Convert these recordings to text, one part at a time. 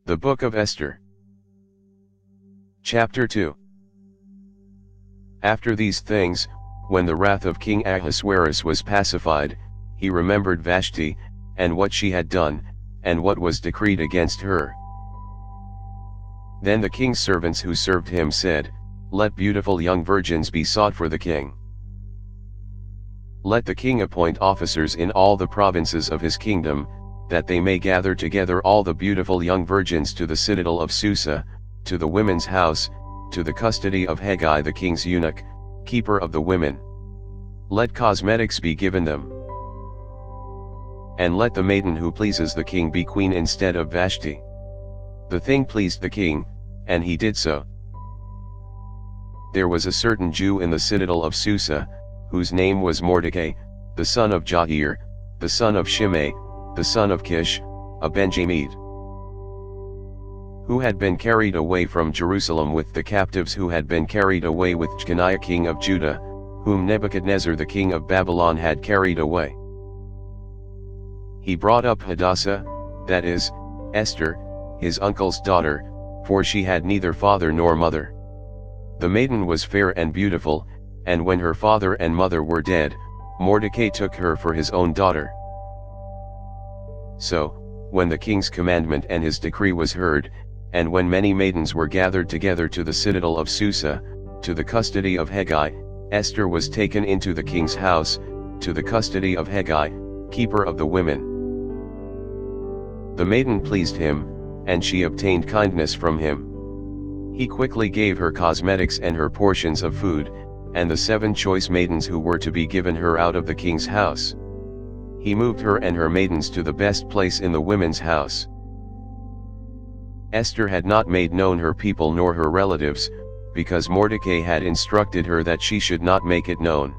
The Book of Esther. Chapter 2. After these things, when the wrath of King Ahasuerus was pacified, he remembered Vashti, and what she had done, and what was decreed against her. Then the king's servants who served him said, "Let beautiful young virgins be sought for the king. Let the king appoint officers in all the provinces of his kingdom, that they may gather together all the beautiful young virgins to the citadel of Susa, to the women's house, to the custody of Hegai the king's eunuch, keeper of the women. Let cosmetics be given them. And let the maiden who pleases the king be queen instead of Vashti." The thing pleased the king, and he did so. There was a certain Jew in the citadel of Susa, whose name was Mordecai, the son of Jair, the son of Shimei, the son of Kish, a Benjamite, who had been carried away from Jerusalem with the captives who had been carried away with Jeconiah king of Judah, whom Nebuchadnezzar the king of Babylon had carried away. He brought up Hadassah, that is, Esther, his uncle's daughter, for she had neither father nor mother. The maiden was fair and beautiful, and when her father and mother were dead, Mordecai took her for his own daughter. So, when the king's commandment and his decree was heard, and when many maidens were gathered together to the citadel of Susa, to the custody of Hegai, Esther was taken into the king's house, to the custody of Hegai, keeper of the women. The maiden pleased him, and she obtained kindness from him. He quickly gave her cosmetics and her portions of food, and the 7 choice maidens who were to be given her out of the king's house. He moved her and her maidens to the best place in the women's house. Esther had not made known her people nor her relatives, because Mordecai had instructed her that she should not make it known.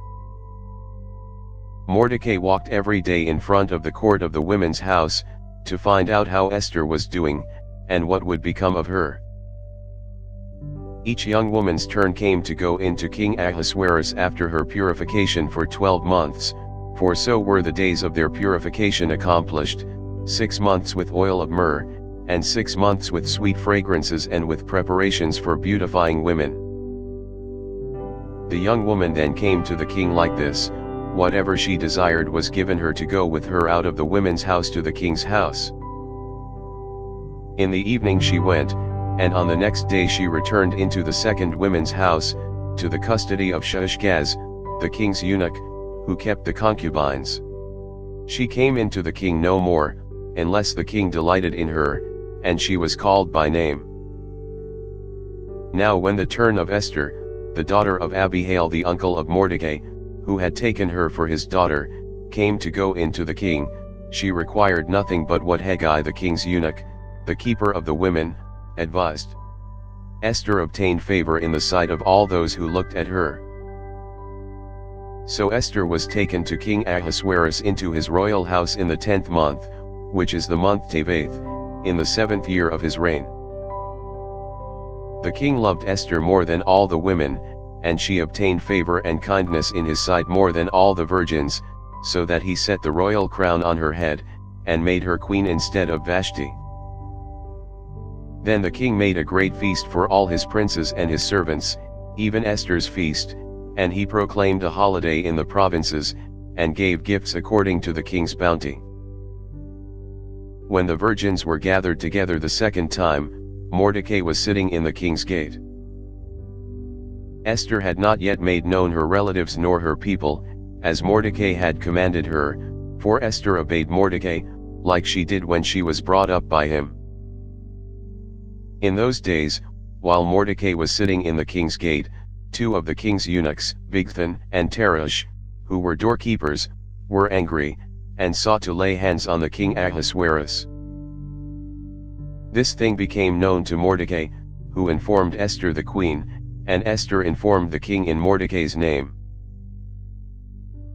Mordecai walked every day in front of the court of the women's house, to find out how Esther was doing, and what would become of her. Each young woman's turn came to go into King Ahasuerus after her purification for 12 months, for so were the days of their purification accomplished, 6 months with oil of myrrh, and 6 months with sweet fragrances and with preparations for beautifying women. The young woman then came to the king like this: whatever she desired was given her to go with her out of the women's house to the king's house. In the evening she went, and on the next day she returned into the second women's house, to the custody of Shaashgaz, the king's eunuch, who kept the concubines. She came into the king no more, unless the king delighted in her, and she was called by name. Now when the turn of Esther, the daughter of Abihail the uncle of Mordecai, who had taken her for his daughter, came to go into the king, she required nothing but what Hegai the king's eunuch, the keeper of the women, advised. Esther obtained favor in the sight of all those who looked at her. So Esther was taken to King Ahasuerus into his royal house in the 10th month, which is the month Tebeth, in the 7th year of his reign. The king loved Esther more than all the women, and she obtained favor and kindness in his sight more than all the virgins, so that he set the royal crown on her head, and made her queen instead of Vashti. Then the king made a great feast for all his princes and his servants, even Esther's feast, and he proclaimed a holiday in the provinces, and gave gifts according to the king's bounty. When the virgins were gathered together the second time, Mordecai was sitting in the king's gate. Esther had not yet made known her relatives nor her people, as Mordecai had commanded her, for Esther obeyed Mordecai, like she did when she was brought up by him. In those days, while Mordecai was sitting in the king's gate, 2 of the king's eunuchs, Bigthan and Teresh, who were doorkeepers, were angry, and sought to lay hands on the king Ahasuerus. This thing became known to Mordecai, who informed Esther the queen, and Esther informed the king in Mordecai's name.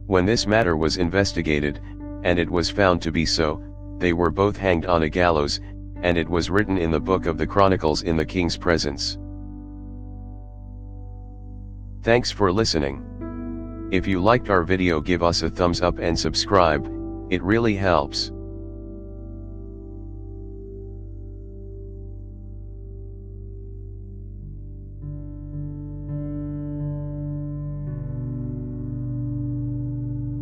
When this matter was investigated, and it was found to be so, they were both hanged on a gallows, and it was written in the book of the Chronicles in the king's presence. Thanks for listening. If you liked our video, give us a thumbs up and subscribe, it really helps.